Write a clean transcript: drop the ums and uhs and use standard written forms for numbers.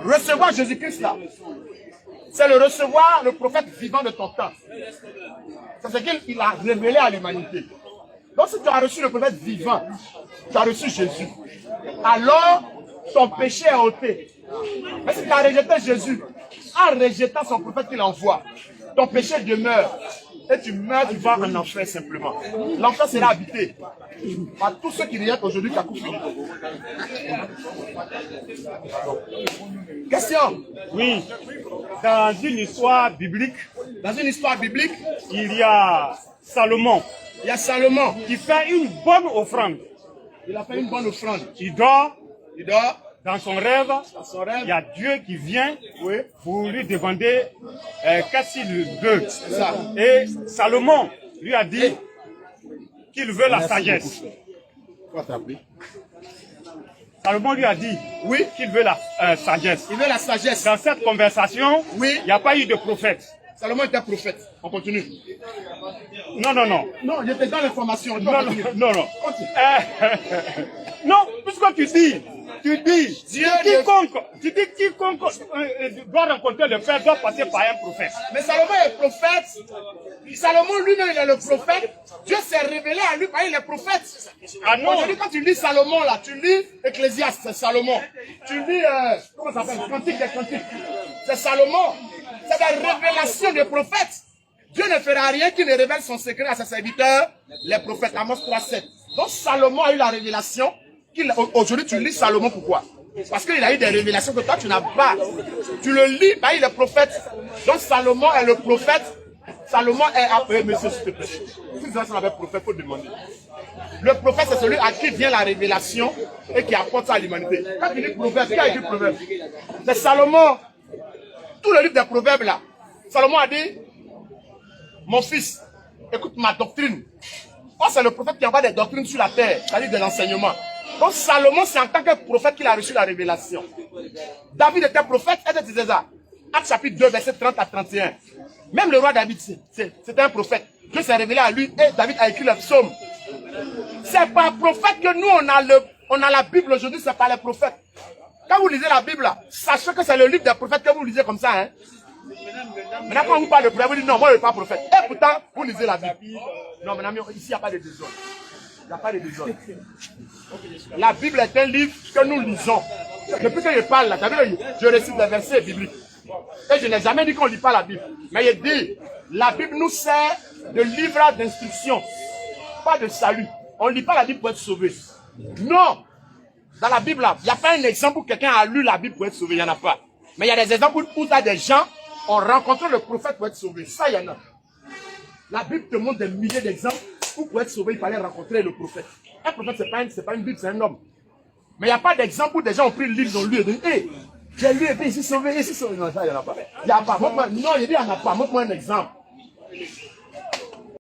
Recevoir Jésus-Christ là, c'est le recevoir le prophète vivant de ton temps. C'est ce qu'il a révélé à l'humanité. Donc si tu as reçu le prophète vivant, tu as reçu Jésus, alors ton péché est ôté. Mais si tu as rejeté Jésus, en rejetant son prophète qu'il envoie, ton péché demeure. Et tu meurs, tu vas en enfer simplement. L'enfer sera habité par tous ceux qui rejettent aujourd'hui ta coupe. Question? Oui. Dans une histoire biblique, il y a Salomon. Il y a Salomon qui fait une bonne offrande. Il a fait une bonne offrande. Il dort. Dans son rêve, il y a Dieu qui vient pour lui demander qu'est-ce qu'il veut. Et Salomon lui a dit qu'il veut la sagesse. Salomon lui a dit qu'il veut la sagesse. Il veut la sagesse. Dans cette conversation, il n'y a pas eu de prophète. Salomon était prophète. On continue. Non. Non, il était dans l'information. Non. Non, puisque tu dis quiconque doit rencontrer le Père doit passer par un prophète. Mais Salomon est prophète. Salomon lui-même il est le prophète. Dieu s'est révélé à lui par les prophètes. Ah non. Aujourd'hui quand tu lis Salomon là, tu lis Ecclésiaste, c'est Salomon. Tu lis, comment ça s'appelle, Cantique des Cantiques, c'est Salomon. C'est des révélations des prophètes. Dieu ne fera rien qui ne révèle son secret à ses serviteurs, les prophètes. Amos 3:7. Donc Salomon a eu la révélation. Aujourd'hui tu lis Salomon, pourquoi? Parce qu'il a eu des révélations que toi tu n'as pas. Tu le lis, bah, il est prophète. Donc Salomon est le prophète. Salomon est... monsieur, s'il te plaît. Si vous avez prophète, il faut demander. Le prophète, c'est celui à qui vient la révélation et qui apporte ça à l'humanité. Quand tu lis prophète, qui a écrit prophète? C'est Salomon. Tout le livre des proverbes là. Salomon a dit, mon fils, écoute ma doctrine. Oh, c'est le prophète qui envoie des doctrines sur la terre, c'est-à-dire de l'enseignement. Donc Salomon, c'est en tant que prophète qu'il a reçu la révélation. David était prophète, et disait ça. Actes chapitre 2, verset 30 à 31. Même le roi David, c'était un prophète. Dieu s'est révélé à lui et David a écrit le psaume. C'est par prophète que nous, on a la Bible aujourd'hui, c'est par les prophètes. Quand vous lisez la Bible, là, sachez que c'est le livre des prophètes que vous lisez comme ça. Hein. Maintenant, quand on vous parle de prophète, vous dites non, moi je ne suis pas prophète. Et pourtant, vous lisez la Bible. Non, mais ici, il n'y a pas de désordre. Il n'y a pas de désordre. La Bible est un livre que nous lisons. Depuis que je parle, là, je récite des versets bibliques. Et je n'ai jamais dit qu'on ne lit pas la Bible. Mais je dis, la Bible nous sert de livre d'instruction, pas de salut. On ne lit pas la Bible pour être sauvé. Non. Dans la Bible, il n'y a pas un exemple où quelqu'un a lu la Bible pour être sauvé. Il n'y en a pas. Mais il y a des exemples où des gens ont rencontré le prophète pour être sauvé. Ça, il y en a. La Bible te montre des milliers d'exemples où pour être sauvé, il fallait rencontrer le prophète. Un prophète, ce n'est pas une Bible, c'est un homme. Mais il n'y a pas d'exemple où des gens ont pris le livre, ils ont lu et dit, hey, j'ai lu et puis je suis sauvé, je suis sauvé. Non, ça, il n'y en a pas. Il n'y a pas. Non, il dit, il n'y en a pas. Montre-moi un exemple.